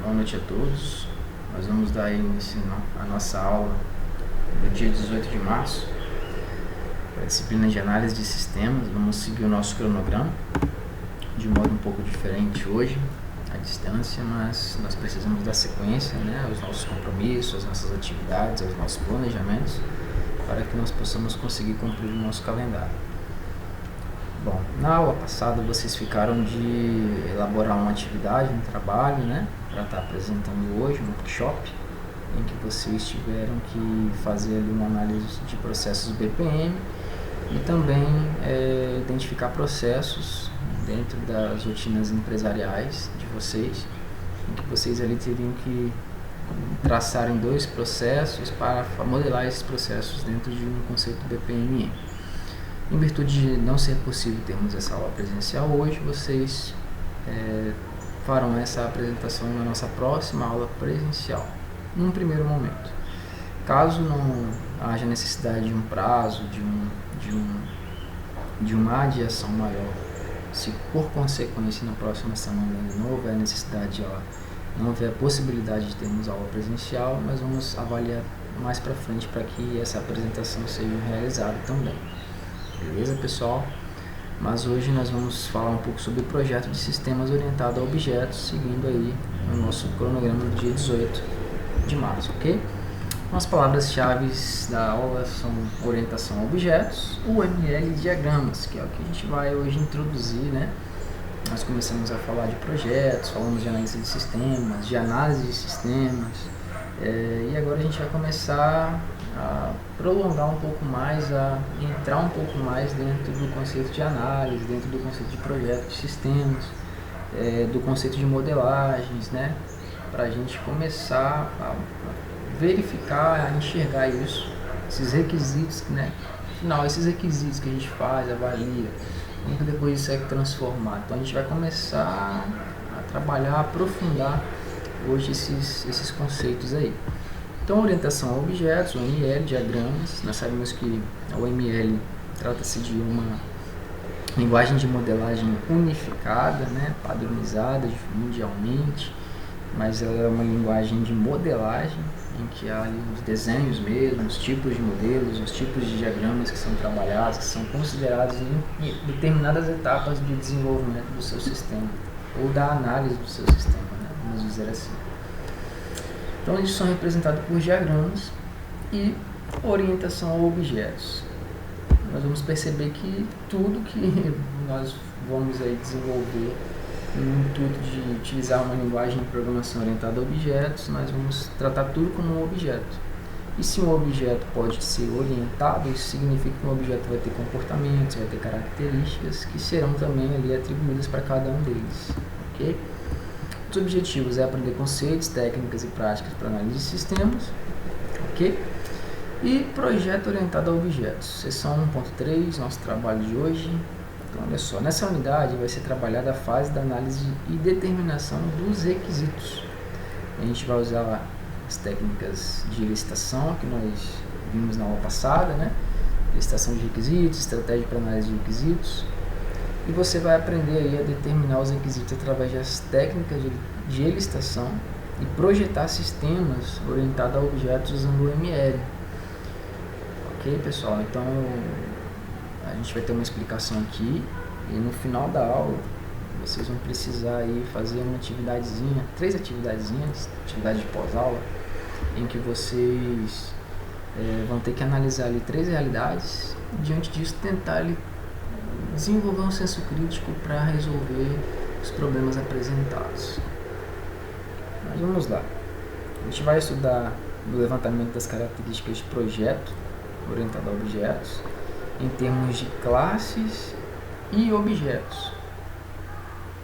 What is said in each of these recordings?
Boa noite a todos. Nós vamos dar início à nossa aula do dia 18 de março, para a disciplina de análise de sistemas. Vamos seguir o nosso cronograma de modo um pouco diferente hoje, à distância, mas nós precisamos dar sequência, aos nossos compromissos, às nossas atividades, aos nossos planejamentos, para que nós possamos conseguir cumprir o nosso calendário. Bom, na aula passada vocês ficaram de elaborar uma atividade, um trabalho, para estar apresentando hoje, um workshop, em que vocês tiveram que fazer ali uma análise de processos BPM e também identificar processos dentro das rotinas empresariais de vocês, em que vocês ali teriam que traçarem 2 processos para modelar esses processos dentro de um conceito BPMN. Em virtude de não ser possível termos essa aula presencial hoje, vocês farão essa apresentação na nossa próxima aula presencial, num primeiro momento. Caso não haja necessidade de um prazo, de uma adiação maior, se por consequência na próxima semana não houver necessidade, não houver possibilidade de termos aula presencial, nós vamos avaliar mais para frente para que essa apresentação seja realizada também. Beleza, pessoal? Mas hoje nós vamos falar um pouco sobre o projeto de sistemas orientado a objetos, seguindo aí o nosso cronograma do dia 18 de março, ok? As palavras-chave da aula são orientação a objetos, UML e diagramas, que é o que a gente vai hoje introduzir, Nós começamos a falar de projetos, falamos de análise de sistemas, de análise de sistemas, e agora a gente vai começar a prolongar um pouco mais, a entrar um pouco mais dentro do conceito de análise, dentro do conceito de projeto de sistemas, do conceito de modelagens, para a gente começar a verificar, a enxergar isso, esses requisitos, afinal, esses requisitos que a gente faz, avalia, e que depois isso é transformado. Então a gente vai começar a trabalhar, a aprofundar hoje esses conceitos aí. Então, orientação a objetos, UML, diagramas. Nós sabemos que a UML trata-se de uma linguagem de modelagem unificada, padronizada mundialmente, mas ela é uma linguagem de modelagem, em que há ali os desenhos mesmo, os tipos de modelos, os tipos de diagramas que são trabalhados, que são considerados em determinadas etapas de desenvolvimento do seu sistema, ou da análise do seu sistema, vamos dizer assim. Então, eles são representados por diagramas e orientação a objetos. Nós vamos perceber que tudo que nós vamos aí desenvolver no intuito de utilizar uma linguagem de programação orientada a objetos, nós vamos tratar tudo como um objeto. E se um objeto pode ser orientado, isso significa que um objeto vai ter comportamentos, vai ter características que serão também ali atribuídas para cada um deles, ok? Os objetivos é aprender conceitos, técnicas e práticas para análise de sistemas, ok? E projeto orientado a objetos, seção 1.3, nosso trabalho de hoje. Então, olha só, nessa unidade vai ser trabalhada a fase da análise e determinação dos requisitos. A gente vai usar as técnicas de licitação, que nós vimos na aula passada, Licitação de requisitos, estratégia para análise de requisitos. E você vai aprender aí a determinar os requisitos através das técnicas de licitação e projetar sistemas orientados a objetos usando o UML. Ok, pessoal? Então, a gente vai ter uma explicação aqui e no final da aula vocês vão precisar aí fazer uma atividadezinha, 3 atividadezinhas, atividade de pós-aula, em que vocês vão ter que analisar ali 3 realidades e diante disso tentar ali desenvolver um senso crítico para resolver os problemas apresentados. Mas vamos lá. A gente vai estudar o levantamento das características de projeto orientado a objetos em termos de classes e objetos.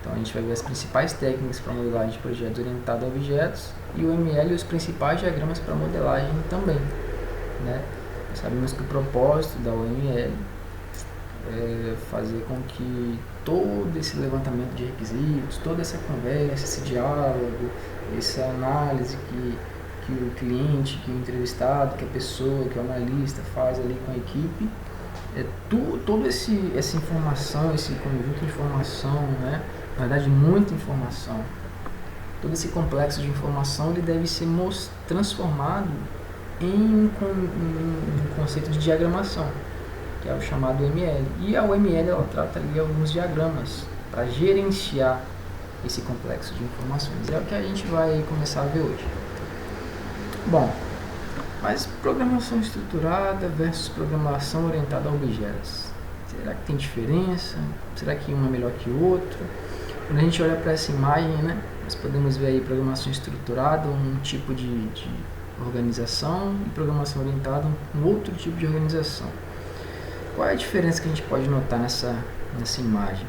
Então a gente vai ver as principais técnicas para modelagem de projetos orientados a objetos e o UML e os principais diagramas para modelagem também. Sabemos que o propósito da UML fazer com que todo esse levantamento de requisitos, toda essa conversa, esse diálogo, essa análise que o cliente, que o entrevistado, que a pessoa, que o analista faz ali com a equipe, toda essa informação, esse conjunto de informação, na verdade muita informação, todo esse complexo de informação ele deve ser transformado em um conceito de diagramação, que é o chamado UML. E a UML ela trata ali alguns diagramas para gerenciar esse complexo de informações. É o que a gente vai começar a ver hoje. Bom, mas programação estruturada versus programação orientada a objetos. Será que tem diferença? Será que um é melhor que o outro? Quando a gente olha para essa imagem, né, nós podemos ver aí programação estruturada, um tipo de organização, e programação orientada, um outro tipo de organização. Qual é a diferença que a gente pode notar nessa imagem?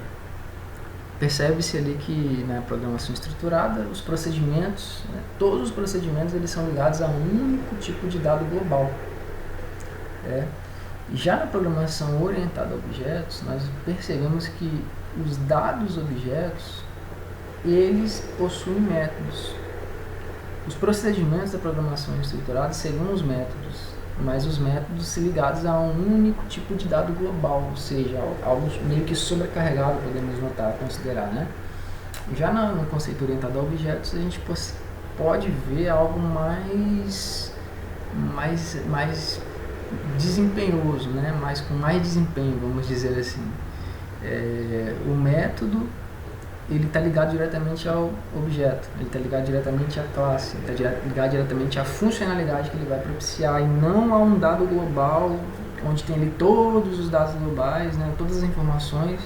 Percebe-se ali que na programação estruturada, os procedimentos, né, todos os procedimentos eles são ligados a um único tipo de dado global. Já na programação orientada a objetos, nós percebemos que os dados objetos, eles possuem métodos. Os procedimentos da programação estruturada seriam os métodos, mas os métodos se ligados a um único tipo de dado global, ou seja, algo meio que sobrecarregado, podemos notar, considerar, né? Já no conceito orientado a objetos, a gente pode ver algo mais desempenhoso, né? Com mais desempenho, vamos dizer assim. O método ele está ligado diretamente ao objeto, ele está ligado diretamente à classe, ele está ligado diretamente à funcionalidade que ele vai propiciar e não a um dado global onde tem ali todos os dados globais, né, todas as informações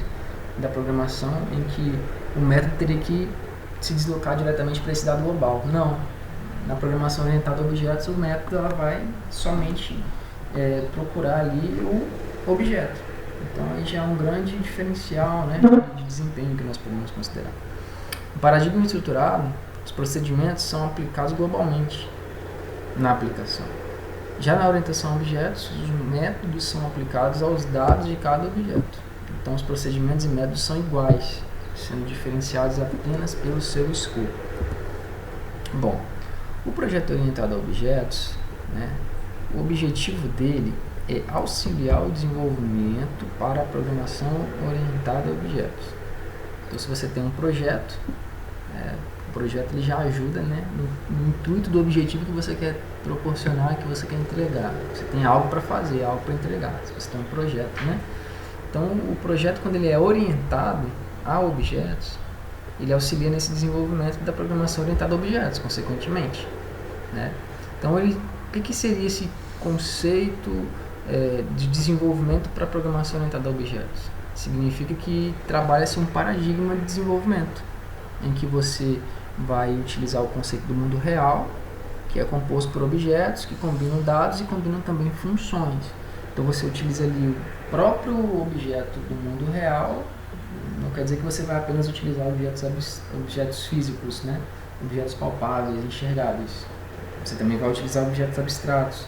da programação, em que o método teria que se deslocar diretamente para esse dado global. Não, na programação orientada a objetos, o método ela vai somente procurar ali o objeto. Então aí já é um grande diferencial, né, de desempenho que nós podemos considerar. No paradigma estruturado, os procedimentos são aplicados globalmente na aplicação. Já na orientação a objetos, os métodos são aplicados aos dados de cada objeto. Então os procedimentos e métodos são iguais, sendo diferenciados apenas pelo seu escopo. Bom, o projeto orientado a objetos, né, o objetivo dele é auxiliar o desenvolvimento para a programação orientada a objetos. Então, se você tem um projeto, o projeto ele já ajuda, né, no intuito do objetivo que você quer proporcionar, que você quer entregar. Você tem algo para fazer, algo para entregar, se você tem um projeto, né? Então, o projeto, quando ele é orientado a objetos, ele auxilia nesse desenvolvimento da programação orientada a objetos, consequentemente, né? Então, o que seria esse conceito de desenvolvimento para programação orientada a objetos? Significa que trabalha-se um paradigma de desenvolvimento, em que você vai utilizar o conceito do mundo real, que é composto por objetos que combinam dados e combinam também funções. Então você utiliza ali o próprio objeto do mundo real, não quer dizer que você vai apenas utilizar objetos físicos, né? Objetos palpáveis, enxergáveis. Você também vai utilizar objetos abstratos.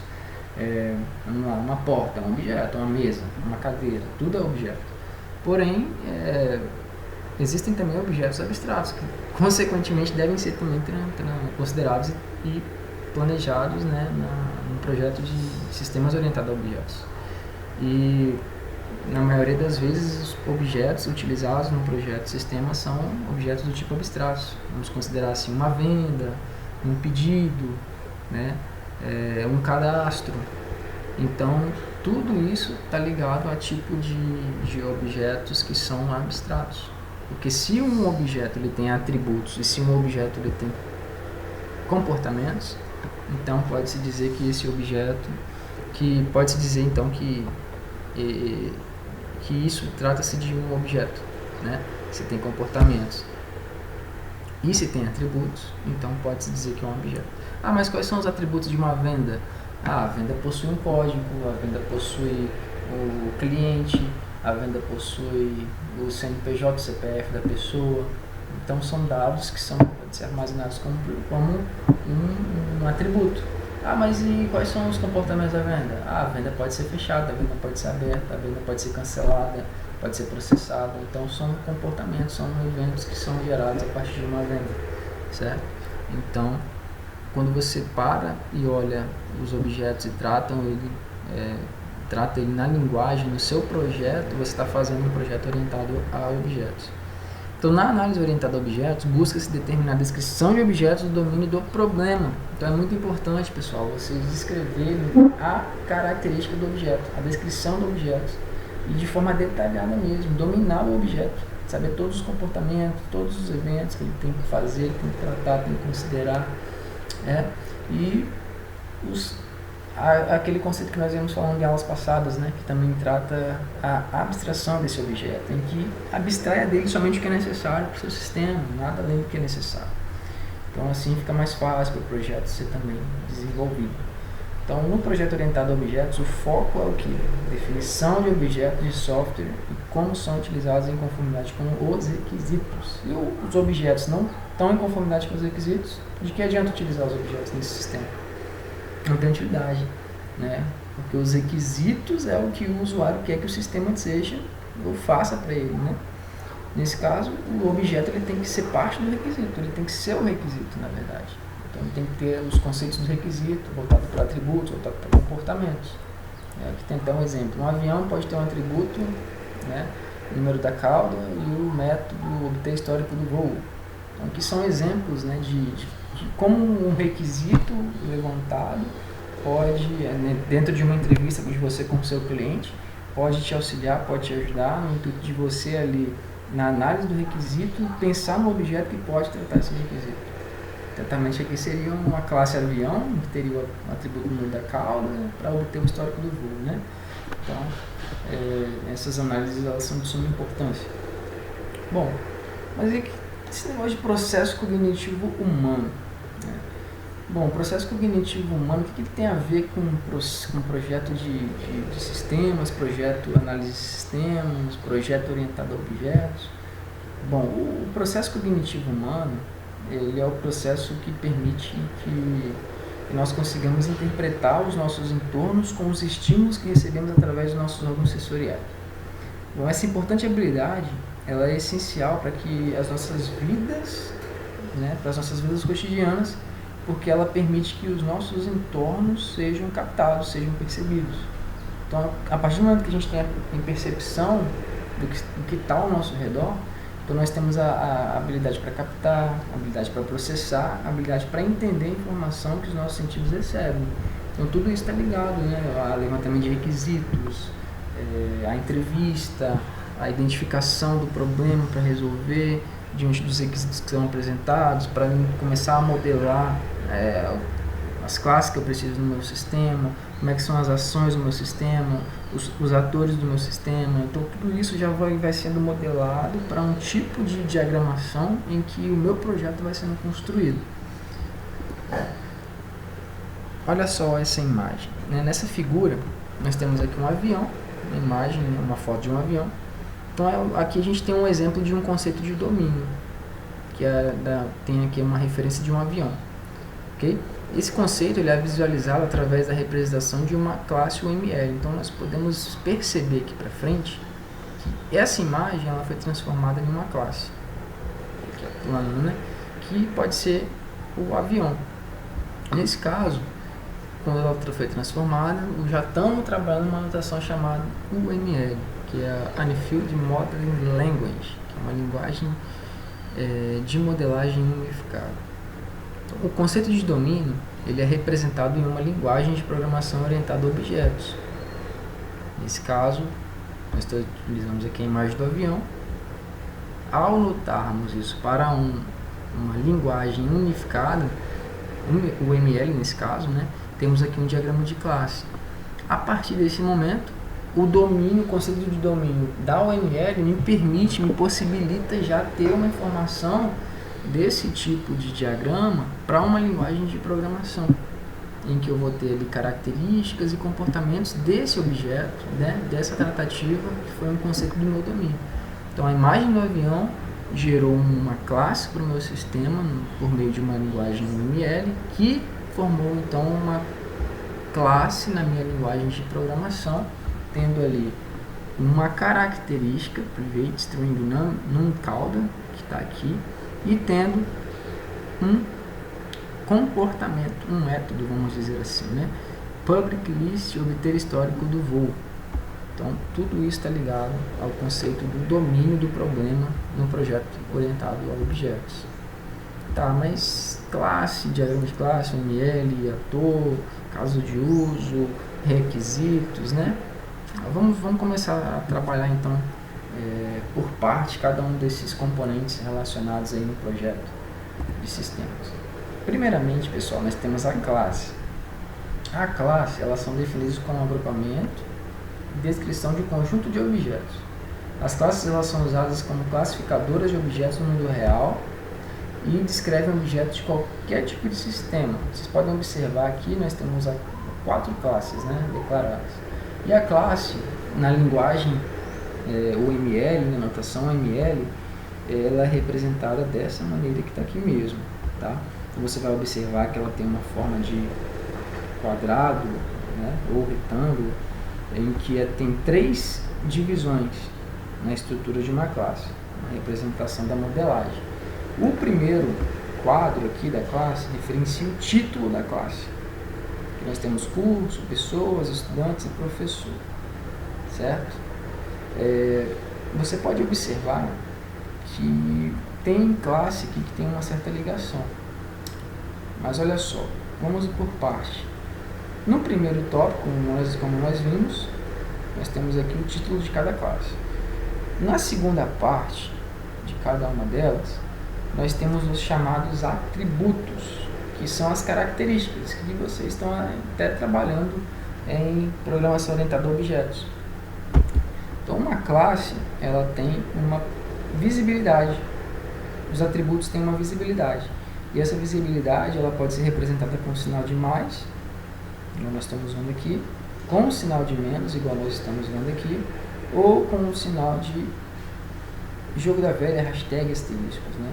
Vamos lá, uma porta é um objeto, uma mesa, uma cadeira, tudo é objeto. Porém, existem também objetos abstratos que, consequentemente, devem ser também considerados e planejados, né, no projeto de sistemas orientados a objetos. E, na maioria das vezes, os objetos utilizados no projeto de sistema são objetos do tipo abstratos. Vamos considerar assim uma venda, um pedido, né? Um cadastro. Então, tudo isso está ligado a tipo de objetos que são abstratos. Porque se um objeto ele tem atributos e se um objeto ele tem comportamentos, então pode-se dizer que esse objeto, que isso trata-se de um objeto, né? Se tem comportamentos e se tem atributos, então pode-se dizer que é um objeto. Mas quais são os atributos de uma venda? A venda possui um código, a venda possui o cliente, a venda possui o CNPJ, o CPF da pessoa. Então são dados que podem ser armazenados como um atributo. Mas e quais são os comportamentos da venda? A venda pode ser fechada, a venda pode ser aberta, a venda pode ser cancelada, pode ser processada. Então são comportamentos, são eventos que são gerados a partir de uma venda, certo? Então, quando você para e olha os objetos e trata ele na linguagem, no seu projeto, você está fazendo um projeto orientado a objetos. Então, na análise orientada a objetos, busca-se determinar a descrição de objetos do domínio do problema. Então, é muito importante, pessoal, vocês descreverem a característica do objeto, a descrição do objeto, e de forma detalhada mesmo, dominar o objeto, saber todos os comportamentos, todos os eventos que ele tem que fazer, tem que tratar, tem que considerar, e aquele conceito que nós íamos falando em aulas passadas, né, que também trata a abstração desse objeto, em que abstraia dele somente o que é necessário para o seu sistema, nada além do que é necessário. Então, assim fica mais fácil para o projeto ser também desenvolvido. Então, no projeto orientado a objetos, o foco é o que? Definição de objetos de software e como são utilizados em conformidade com os requisitos. E os objetos não estão em conformidade com os requisitos, de que adianta utilizar os objetos nesse sistema? Não tem utilidade, né? Porque os requisitos é o que o usuário quer que o sistema seja ou faça para ele, né? Nesse caso, o objeto ele tem que ser parte do requisito, ele tem que ser o requisito, na verdade. Então, tem que ter os conceitos do requisito, voltado para atributos, voltado para comportamentos. Aqui tem até um exemplo. Um avião pode ter um atributo, né, número da cauda e o método obter histórico do voo. Então, aqui são exemplos, né, de como um requisito levantado pode, dentro de uma entrevista de você com o seu cliente, pode te auxiliar, pode te ajudar no intuito de você ali, na análise do requisito, pensar no objeto que pode tratar esse requisito. Exatamente, aqui seria uma classe avião, que teria o atributo número da cauda para obter o histórico do voo, né? Então, essas análises elas são de suma importância. Bom, mas e esse negócio de processo cognitivo humano? Né? Bom, o processo cognitivo humano, o que ele tem a ver com projeto de sistemas, projeto análise de sistemas, projeto orientado a objetos? Bom, o processo cognitivo humano, ele é o processo que permite que nós consigamos interpretar os nossos entornos com os estímulos que recebemos através dos nossos órgãos sensoriais. Bom, essa importante habilidade, ela é essencial para que as nossas vidas, né, para as nossas vidas cotidianas, porque ela permite que os nossos entornos sejam captados, sejam percebidos. Então, a partir do momento que a gente tem percepção do que está ao nosso redor, então nós temos a habilidade para captar, a habilidade para processar, a habilidade para entender a informação que os nossos sentidos recebem. Então tudo isso está ligado, né, ao levantamento de requisitos, a entrevista, a identificação do problema para resolver diante dos requisitos que são apresentados, para começar a modelar as classes que eu preciso no meu sistema, como é que são as ações do meu sistema, os atores do meu sistema. Então tudo isso já vai sendo modelado para um tipo de diagramação em que o meu projeto vai sendo construído. Olha só essa imagem, né? Nessa figura nós temos aqui um avião, uma imagem, uma foto de um avião. Então aqui a gente tem um exemplo de um conceito de domínio, que tem aqui uma referência de um avião, ok? Esse conceito ele é visualizado através da representação de uma classe UML. Então nós podemos perceber aqui para frente que essa imagem ela foi transformada em uma classe, aqui é plano, né? Que pode ser o avião. Nesse caso, quando ela foi transformada, já estamos trabalhando uma notação chamada UML, que é a Unified Modeling Language, que é uma linguagem de modelagem unificada. O conceito de domínio ele é representado em uma linguagem de programação orientada a objetos. Nesse caso, nós utilizamos aqui a imagem do avião. Ao notarmos isso para uma linguagem unificada, o UML nesse caso, né, temos aqui um diagrama de classe. A partir desse momento, o conceito de domínio da UML me possibilita já ter uma informação desse tipo de diagrama para uma linguagem de programação, em que eu vou ter ali características e comportamentos desse objeto, né, dessa tratativa que foi um conceito do meu domínio. Então a imagem do avião gerou uma classe para o meu sistema por meio de uma linguagem UML que formou então uma classe na minha linguagem de programação, tendo ali uma característica, private string num cauda, que está aqui, e tendo um comportamento, um método, vamos dizer assim, né? Public list, obter histórico do voo. Então, tudo isso está ligado ao conceito do domínio do problema no projeto orientado a objetos. Tá, mas classe, diagrama de classe, UML, ator, caso de uso, requisitos, né? Vamos começar a trabalhar então por parte cada um desses componentes relacionados aí no projeto de sistemas. Primeiramente, pessoal, nós temos a classe. A classe, elas são definidas como agrupamento e descrição de um conjunto de objetos. As classes elas são usadas como classificadoras de objetos no mundo real e descrevem objetos de qualquer tipo de sistema. Vocês podem observar aqui, nós temos 4 classes, né, declaradas. E a classe, na linguagem UML, na notação UML, ela é representada dessa maneira que está aqui mesmo. Tá? Então você vai observar que ela tem uma forma de quadrado, né, ou retângulo, em que tem 3 divisões na estrutura de uma classe, a representação da modelagem. O primeiro quadro aqui da classe referencia o título da classe. Aqui nós temos curso, pessoas, estudantes e professor, certo? Você pode observar que tem classe aqui que tem uma certa ligação, mas olha só, vamos por parte. No primeiro tópico, como nós vimos, nós temos aqui o título de cada classe. Na segunda parte de cada uma delas, nós temos os chamados atributos, que são as características que vocês estão até trabalhando em programação orientada a objetos. Então, uma classe, ela tem uma visibilidade. Os atributos têm uma visibilidade. E essa visibilidade, ela pode ser representada com o sinal de mais, igual nós estamos vendo aqui, com o sinal de menos, igual nós estamos vendo aqui, ou com o sinal de jogo da velha hashtag asteriscos, né?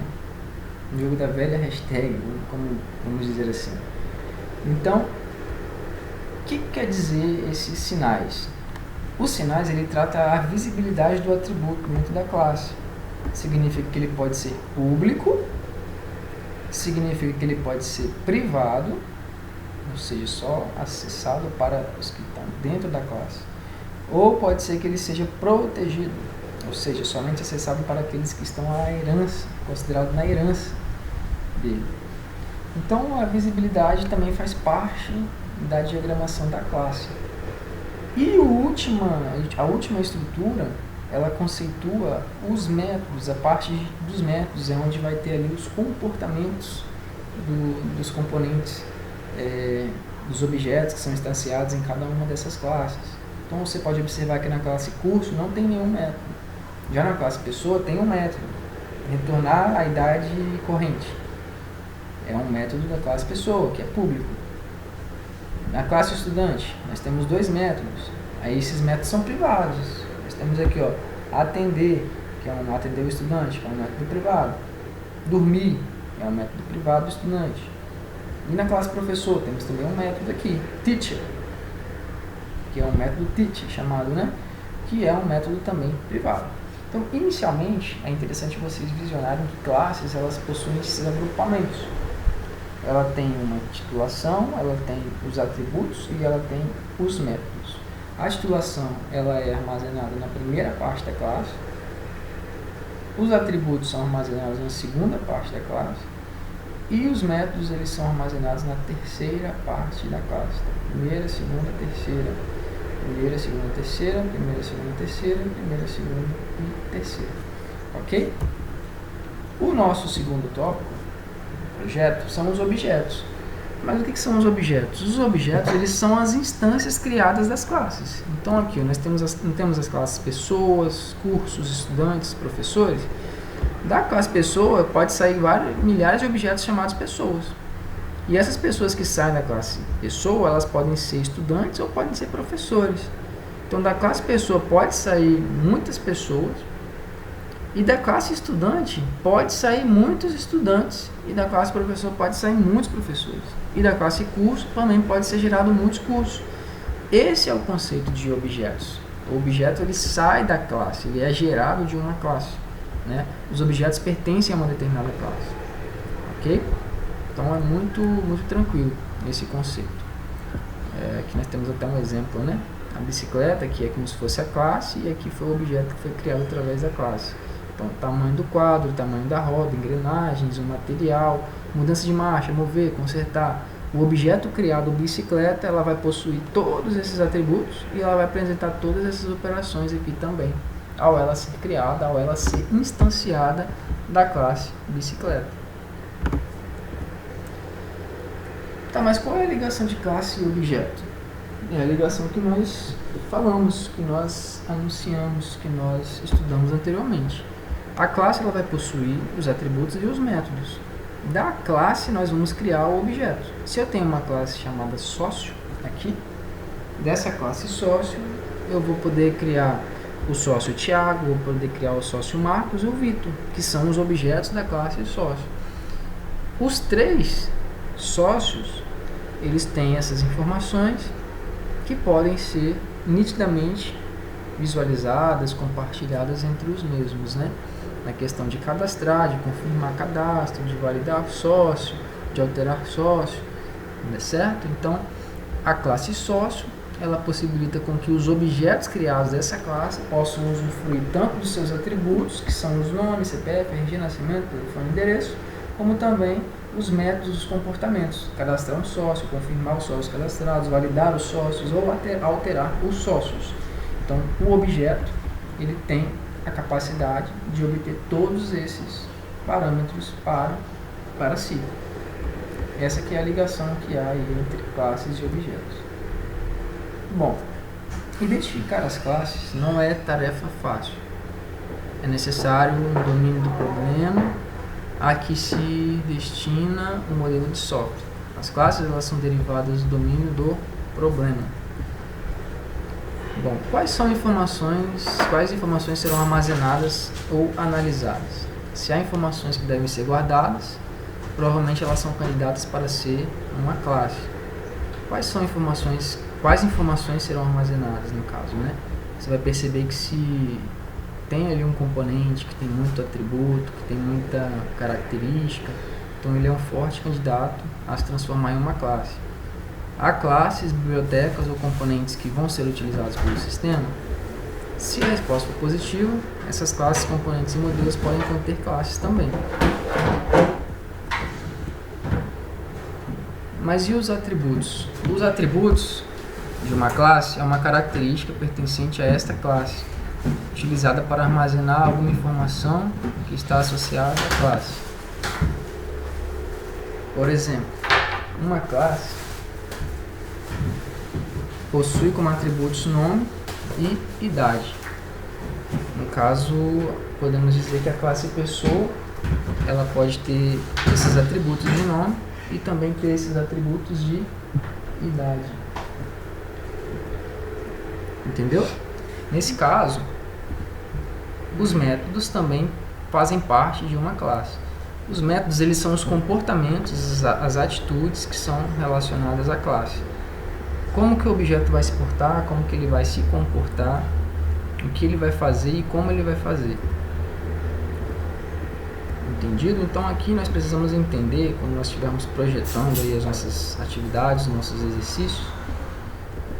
Jogo da velha hashtag, como vamos dizer assim. Então, o que quer dizer esses sinais? Os sinais, ele trata a visibilidade do atributo dentro da classe. Significa que ele pode ser público, significa que ele pode ser privado, ou seja, só acessado para os que estão dentro da classe, ou pode ser que ele seja protegido, ou seja, somente acessado para aqueles que estão à herança, considerado na herança dele. Então, a visibilidade também faz parte da diagramação da classe. E a última estrutura, ela conceitua os métodos, a parte dos métodos, é onde vai ter ali os comportamentos dos componentes, dos objetos que são instanciados em cada uma dessas classes. Então você pode observar que na classe curso não tem nenhum método. Já na classe pessoa tem um método, retornar a idade corrente. É um método da classe pessoa, que é público. Na classe estudante, nós temos 2 métodos. Aí esses métodos são privados. Nós temos aqui, ó, atender, que é um atender o estudante, que é um método privado. Dormir, é um método privado do estudante. E na classe professor, temos também um método aqui, teacher, que é um método teacher chamado, né? Que é um método também privado. Então, inicialmente, é interessante vocês visionarem que classes, elas possuem esses agrupamentos. Ela tem uma titulação, ela tem os atributos e ela tem os métodos. A titulação, ela é armazenada na primeira parte da classe. Os atributos são armazenados na segunda parte da classe. E os métodos, eles são armazenados na terceira parte da classe. Primeira, segunda, terceira. Primeira, segunda, terceira. Primeira, segunda, terceira. Primeira, segunda e terceira. Ok? O nosso segundo tópico, projeto, são os objetos. Mas o que são os objetos? Os objetos, eles são as instâncias criadas das classes. Então aqui nós temos as classes pessoas, cursos, estudantes, professores. Da classe pessoa pode sair milhares de objetos chamados pessoas. E essas pessoas que saem da classe pessoa, elas podem ser estudantes ou podem ser professores. Então da classe pessoa pode sair muitas pessoas. E da classe estudante pode sair muitos estudantes. E da classe professor pode sair muitos professores. E da classe curso também pode ser gerado muitos cursos. Esse é o conceito de objetos. O objeto, ele sai da classe, ele é gerado de uma classe, né? Os objetos pertencem a uma determinada classe. Ok? Então é muito tranquilo esse conceito. Aqui nós temos até um exemplo, né? A bicicleta, que é como se fosse a classe, e aqui foi o objeto que foi criado através da classe. Então, tamanho do quadro, tamanho da roda, engrenagens, o material, mudança de marcha, mover, consertar. O objeto criado, bicicleta, ela vai possuir todos esses atributos e ela vai apresentar todas essas operações aqui também, ao ela ser criada, ao ela ser instanciada da classe bicicleta. Tá, mas qual é a ligação de classe e objeto? É a ligação que nós falamos, que nós anunciamos, que nós estudamos anteriormente. A classe ela vai possuir os atributos e os métodos. Da classe nós vamos criar o objeto. Se eu tenho uma classe chamada sócio aqui, dessa classe sócio eu vou poder criar o sócio Tiago, vou poder criar o sócio Marcos e o Vitor, que são os objetos da classe sócio. Os três sócios, eles têm essas informações que podem ser nitidamente visualizadas, compartilhadas entre os mesmos, né? Na questão de cadastrar, de confirmar cadastro, de validar sócio, de alterar sócio, certo? Então, a classe sócio, ela possibilita com que os objetos criados dessa classe possam usufruir tanto dos seus atributos, que são os nomes, CPF, RG, nascimento, telefone, endereço, como também os métodos, os comportamentos, cadastrar um sócio, confirmar os sócios cadastrados, validar os sócios ou alterar os sócios. Então, o objeto, ele tem a capacidade de obter todos esses parâmetros para si. Essa que é a ligação que há aí entre classes e objetos. Bom, identificar as classes não é tarefa fácil. É necessário um domínio do problema a que se destina o modelo de software. As classes elas são derivadas do domínio do problema. Bom, quais informações serão armazenadas ou analisadas? Se há informações que devem ser guardadas, provavelmente elas são candidatas para ser uma classe. Quais informações serão armazenadas no caso, né? Você vai perceber que se tem ali um componente que tem muito atributo, que tem muita característica, então ele é um forte candidato a se transformar em uma classe. Há classes, bibliotecas ou componentes que vão ser utilizados pelo sistema. Se a resposta for positiva, essas classes, componentes e modelos podem conter classes também. Mas e os atributos? Os atributos de uma classe é uma característica pertencente a esta classe, utilizada para armazenar alguma informação que está associada à classe. Por exemplo, uma classe possui como atributos nome e idade. No caso, podemos dizer que a classe pessoa ela pode ter esses atributos de nome e também ter esses atributos de idade. Entendeu? Nesse caso, os métodos também fazem parte de uma classe. Os métodos eles são os comportamentos, as atitudes que são relacionadas à classe. Como que o objeto vai se portar, como que ele vai se comportar, o que ele vai fazer e como ele vai fazer. Entendido? Então aqui nós precisamos entender, quando nós estivermos projetando aí as nossas atividades, nossos exercícios,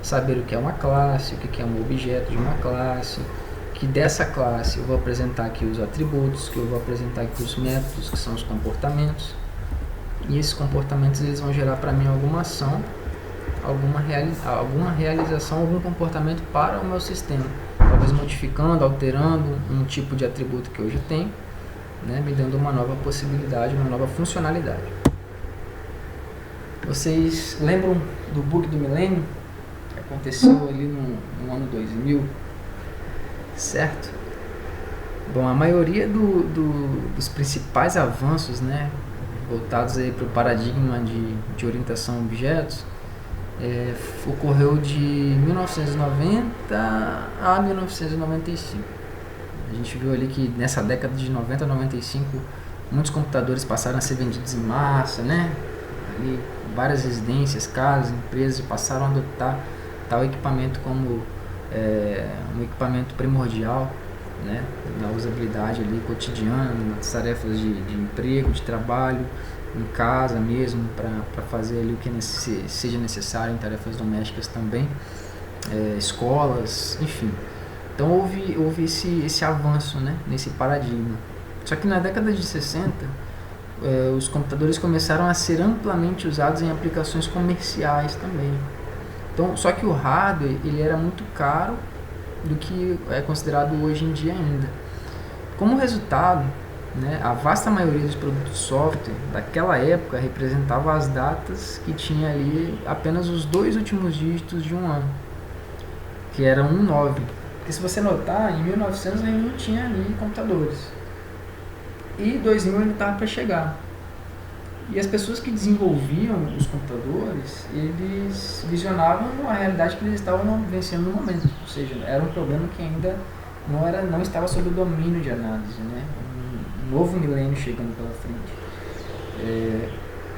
saber o que é uma classe, o que é um objeto de uma classe, que dessa classe eu vou apresentar aqui os atributos, que eu vou apresentar aqui os métodos, que são os comportamentos, e esses comportamentos eles vão gerar para mim alguma ação, alguma realização, algum comportamento para o meu sistema, talvez modificando, alterando um tipo de atributo que eu já tenho, né, me dando uma nova possibilidade, uma nova funcionalidade. Vocês lembram do bug do milênio? Que aconteceu ali no ano 2000, certo? Bom, a maioria dos principais avanços, né, voltados aí para o paradigma de orientação a objetos, ocorreu de 1990 a 1995. A gente viu ali que nessa década de 90 a 95 muitos computadores passaram a ser vendidos em massa, né? Ali, várias residências, casas, empresas passaram a adotar tal equipamento como um equipamento primordial, né? Na usabilidade ali cotidiana, nas tarefas de emprego, de trabalho, em casa mesmo, para fazer ali o que seja necessário em tarefas domésticas também, escolas, enfim. Então houve esse avanço, né, nesse paradigma. Só que na década de 60, os computadores começaram a ser amplamente usados em aplicações comerciais também. Então, só que o hardware ele era muito caro do que é considerado hoje em dia ainda. Como resultado, né, a vasta maioria dos produtos de software daquela época representava as datas que tinha ali apenas os 2 últimos dígitos de um ano, que era 19. Porque se você notar, em 1900 ainda não tinha ali computadores. E 2000 ainda estava para chegar. E as pessoas que desenvolviam os computadores, eles visionavam a realidade que eles estavam vencendo no momento. Ou seja, era um problema que ainda não estava sob o domínio de análise, né? Um novo milênio chegando pela frente.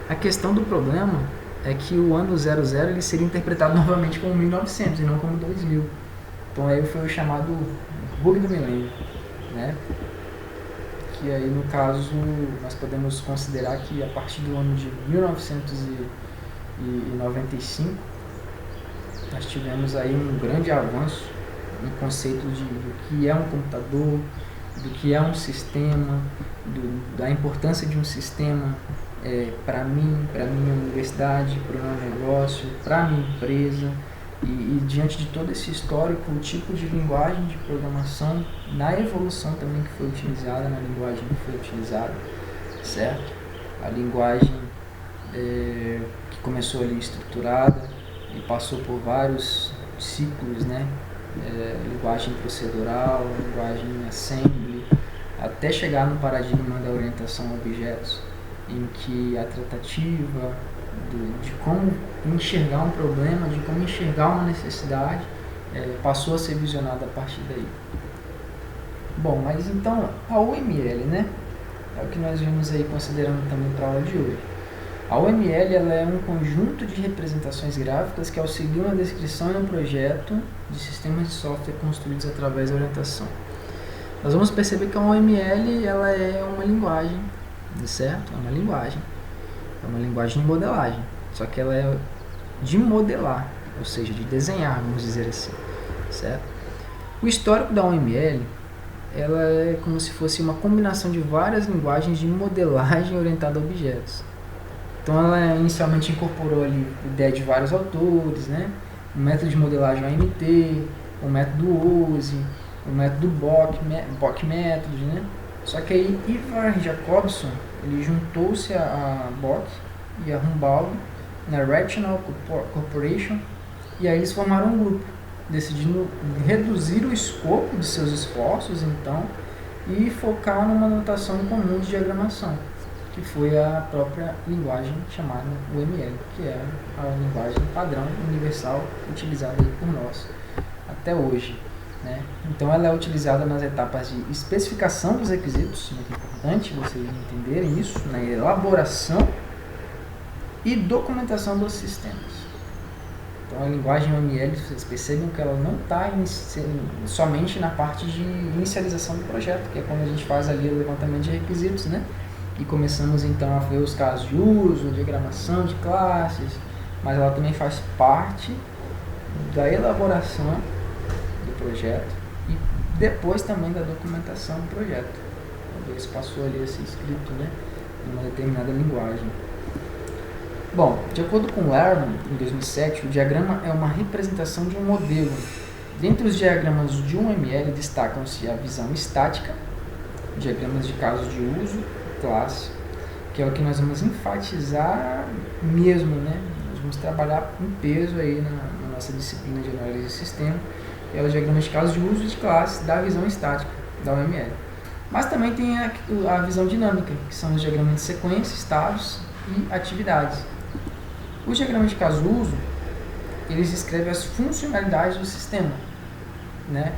A questão do problema é que o ano 00 ele seria interpretado novamente como 1900 e não como 2000. Então aí foi o chamado bug do milênio, né? Que aí no caso nós podemos considerar que a partir do ano de 1995 nós tivemos aí um grande avanço no conceito do que é um computador, do que é um sistema, da importância de um sistema para mim, para minha universidade, para o meu negócio, para a minha empresa. E diante de todo esse histórico, o tipo de linguagem de programação, na evolução também que foi utilizada, na linguagem que foi utilizada, certo? A linguagem que começou ali estruturada e passou por vários ciclos, né? Linguagem procedural, linguagem assembly, até chegar no paradigma da orientação a objetos, em que a tratativa de como enxergar um problema, de como enxergar uma necessidade, passou a ser visionada a partir daí. Bom, mas então a UML, né? É o que nós vimos aí considerando também para a aula de hoje. A UML ela é um conjunto de representações gráficas que auxiliam a descrição e um projeto de sistemas de software construídos através da orientação. Nós vamos perceber que a UML ela é uma linguagem, certo? É uma linguagem de modelagem, só que ela é de modelar, ou seja, de desenhar, vamos dizer assim, certo? O histórico da UML ela é como se fosse uma combinação de várias linguagens de modelagem orientada a objetos. Então ela inicialmente incorporou ali a ideia de vários autores, né? O método de modelagem AMT, o método USE, o método BOK Method, né? Só que aí Ivar Jacobson ele juntou-se a BOK e a Humboldt na Rational Corporation e aí eles formaram um grupo, decidindo reduzir o escopo de seus esforços então e focar numa notação comum de diagramação, que foi a própria linguagem chamada UML, que é a linguagem padrão universal utilizada aí por nós até hoje, né? Então ela é utilizada nas etapas de especificação dos requisitos, muito importante vocês entenderem isso, na elaboração e documentação dos sistemas. Então a linguagem UML, vocês percebem que ela não está somente na parte de inicialização do projeto, que é quando a gente faz ali o levantamento de requisitos, né? E começamos então a ver os casos de uso, diagramação de classes, mas ela também faz parte da elaboração do projeto e depois também da documentação do projeto. Quando isso passou ali a ser escrito, né, em uma determinada linguagem. Bom, de acordo com Lerman, em 2007, o diagrama é uma representação de um modelo. Dentre os diagramas de UML destacam-se a visão estática, diagramas de casos de uso, classe, que é o que nós vamos enfatizar mesmo, né? Nós vamos trabalhar em peso aí na nossa disciplina de análise de sistema, que é os diagramas de casos de uso e de classe da visão estática da UML. Mas também tem a visão dinâmica, que são os diagramas de sequência, estados e atividades. Os diagramas de caso de uso, eles descrevem as funcionalidades do sistema, né?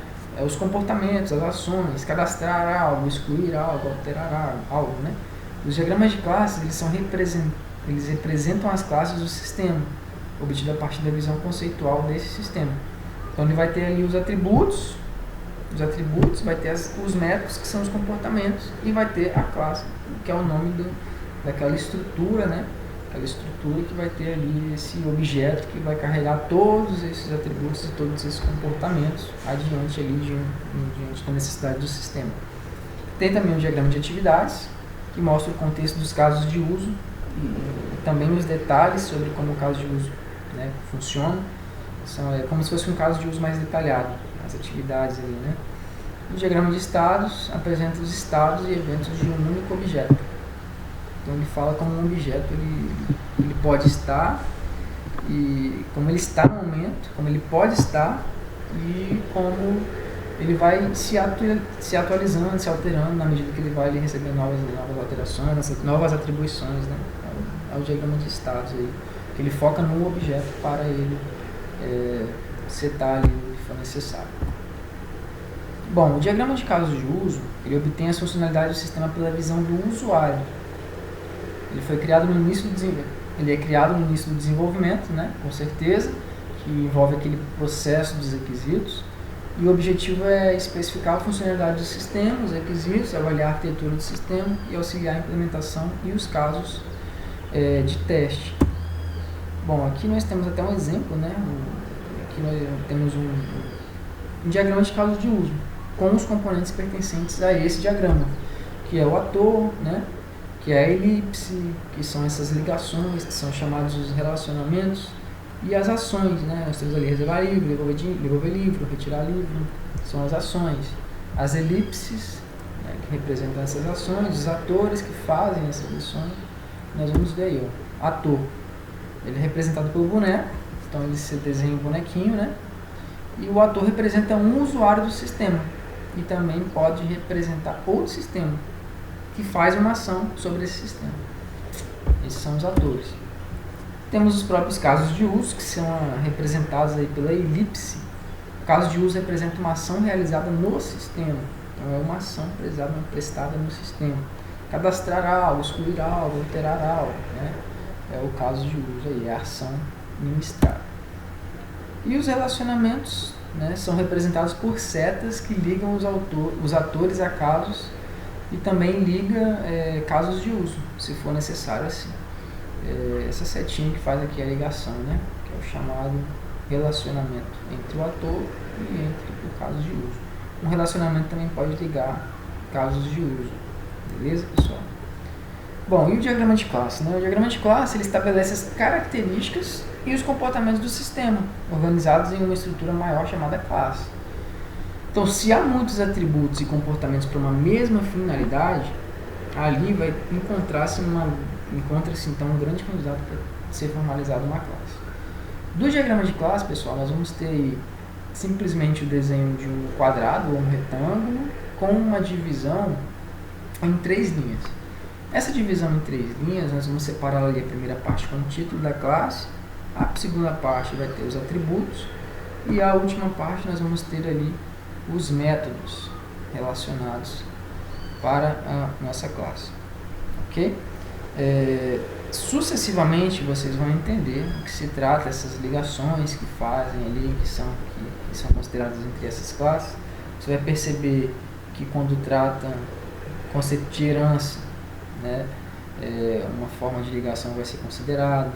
Os comportamentos, as ações, cadastrar algo, excluir algo, alterar algo, né? Os diagramas de classes, eles representam as classes do sistema, obtido a partir da visão conceitual desse sistema. Então ele vai ter ali os atributos, vai ter os métodos, que são os comportamentos, e vai ter a classe, que é o nome daquela estrutura, né? aquela estrutura que vai ter ali esse objeto que vai carregar todos esses atributos e todos esses comportamentos adiante ali diante da necessidade do sistema. Tem também um diagrama de atividades, que mostra o contexto dos casos de uso e também os detalhes sobre como o caso de uso, né, funciona. É como se fosse um caso de uso mais detalhado, as atividades ali, né? O diagrama de estados apresenta os estados e eventos de um único objeto. Então ele fala como um objeto ele pode estar, e como ele está no momento, como ele pode estar e como ele vai se atualizando, se alterando na medida que ele vai recebendo novas alterações, novas atribuições, né? É o diagrama de estados aí, que ele foca no objeto para ele setar ali o que for necessário. Bom, o diagrama de casos de uso, ele obtém as funcionalidades do sistema pela visão do usuário. Ele foi criado no início do desenvolvimento, né? Com certeza, que envolve aquele processo dos requisitos. E o objetivo é especificar a funcionalidade do sistema, os requisitos, avaliar a arquitetura do sistema e auxiliar a implementação e os casos de teste. Bom, aqui nós temos até um exemplo, né? Aqui nós temos um diagrama de casos de uso, com os componentes pertencentes a esse diagrama, que é o ator, né? Que é a elipse, que são essas ligações, que são chamados os relacionamentos, e as ações, né? Nós temos ali reservar livro, devolver livro, retirar livro, são as ações. As elipses, né, que representam essas ações, os atores que fazem essas ações. Nós vamos ver aí, ó, ator. Ele é representado pelo boneco, então ele se desenha um bonequinho, né? E o ator representa um usuário do sistema, e também pode representar outro sistema, que faz uma ação sobre esse sistema. Esses são os atores. Temos os próprios casos de uso, que são representados aí pela elipse. O caso de uso representa uma ação realizada no sistema. Então, é uma ação prestada no sistema. Cadastrar algo, excluir algo, alterar algo, né? É o caso de uso aí, é a ação ministrada. E os relacionamentos, né, são representados por setas que ligam os atores a casos e também liga casos de uso, se for necessário assim. Essa setinha que faz aqui a ligação, né, que é o chamado relacionamento entre o ator e entre o caso de uso. Um relacionamento também pode ligar casos de uso, beleza, pessoal? Bom, e o diagrama de classe, né? O diagrama de classe ele estabelece as características e os comportamentos do sistema, organizados em uma estrutura maior chamada classe. Então, se há muitos atributos e comportamentos para uma mesma finalidade, ali vai encontra-se então um grande candidato para ser formalizado uma classe. Do diagrama de classe, pessoal, nós vamos ter aí simplesmente o desenho de um quadrado ou um retângulo com uma divisão em 3 linhas. Essa divisão em 3 linhas, nós vamos separar ali a primeira parte com o título da classe, a segunda parte vai ter os atributos e a última parte nós vamos ter ali os métodos relacionados para a nossa classe, ok? Sucessivamente vocês vão entender o que se trata, essas ligações que fazem ali, que são consideradas entre essas classes. Você vai perceber que quando trata conceito de herança, né, uma forma de ligação vai ser considerada,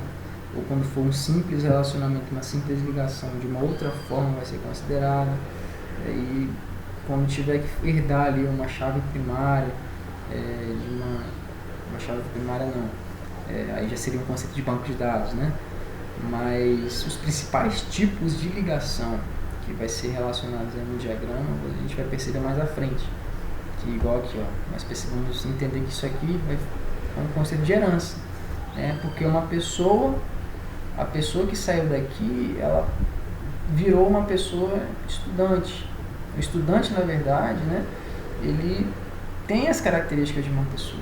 ou quando for um simples relacionamento, uma simples ligação de uma outra forma vai ser considerada. E quando tiver que herdar ali uma chave primária, uma chave primária não, aí já seria um conceito de banco de dados, né? Mas os principais tipos de ligação que vai ser relacionados no diagrama, a gente vai perceber mais à frente. Que igual aqui, ó, nós precisamos entender que isso aqui é um conceito de herança, né? Porque a pessoa que saiu daqui, ela virou uma pessoa estudante. O estudante, na verdade, né, ele tem as características de uma pessoa.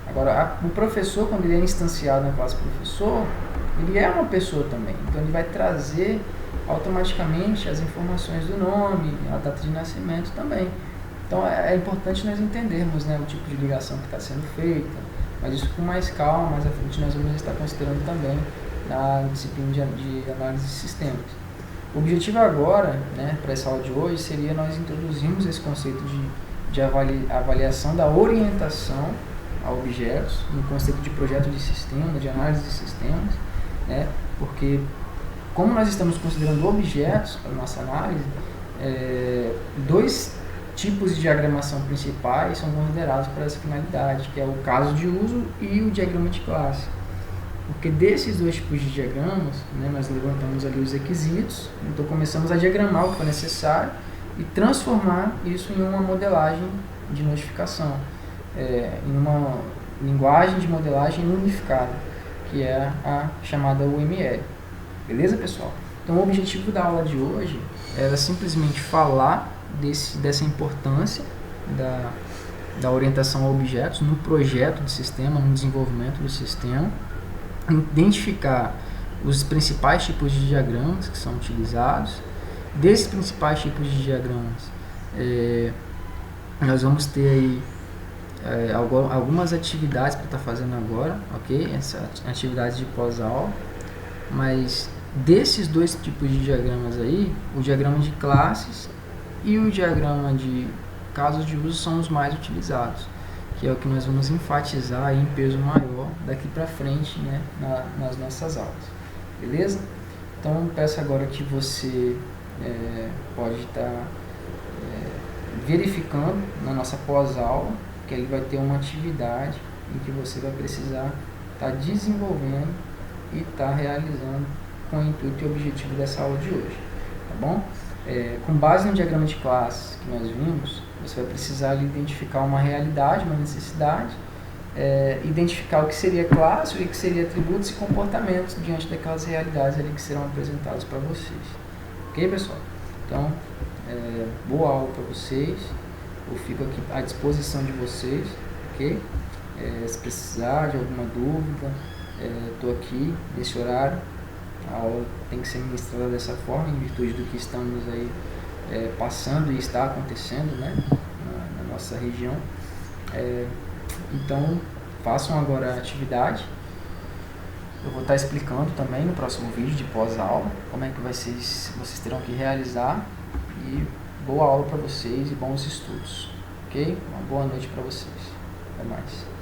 Agora, o professor, quando ele é instanciado na classe professor, ele é uma pessoa também. Então, ele vai trazer automaticamente as informações do nome, a data de nascimento também. Então, é importante nós entendermos, né, o tipo de ligação que está sendo feita, mas isso com mais calma, mais à frente nós vamos estar considerando também na disciplina de análise de sistemas. O objetivo agora, né, para essa aula de hoje, seria nós introduzirmos esse conceito de avaliação da orientação a objetos, no conceito de projeto de sistema, de análise de sistemas, né? Porque como nós estamos considerando objetos para a nossa análise, dois tipos de diagramação principais são considerados para essa finalidade, que é o caso de uso e o diagrama de classe. Porque desses dois tipos de diagramas, né, nós levantamos ali os requisitos, então começamos a diagramar o que for necessário e transformar isso em uma modelagem de notificação, em uma linguagem de modelagem unificada, que é a chamada UML. Beleza, pessoal? Então o objetivo da aula de hoje era simplesmente falar dessa importância da orientação a objetos no projeto de sistema, no desenvolvimento do sistema, identificar os principais tipos de diagramas que são utilizados. Desses principais tipos de diagramas, nós vamos ter aí algumas atividades para estar fazendo agora, ok? Essas atividades de pós-aula, mas desses dois tipos de diagramas aí, o diagrama de classes e o diagrama de casos de uso são os mais utilizados, que é o que nós vamos enfatizar em peso maior daqui para frente, né, nas nossas aulas. Beleza? Então, peço agora que você pode estar verificando na nossa pós-aula, que ele vai ter uma atividade em que você vai precisar estar desenvolvendo e estar realizando com o intuito e objetivo dessa aula de hoje, tá bom? Com base no diagrama de classes que nós vimos, você vai precisar ali identificar uma realidade, uma necessidade, identificar o que seria classe, o que seria atributos e comportamentos diante daquelas realidades ali que serão apresentadas para vocês. Ok, pessoal? Então, boa aula para vocês. Eu fico aqui à disposição de vocês, ok? Se precisar de alguma dúvida, estou aqui nesse horário. A aula tem que ser ministrada dessa forma, em virtude do que estamos aí passando e está acontecendo, né, na nossa região. Então, façam agora a atividade. Eu vou estar explicando também no próximo vídeo de pós-aula como é que vocês terão que realizar. E boa aula para vocês e bons estudos, ok? Uma boa noite para vocês. Até mais.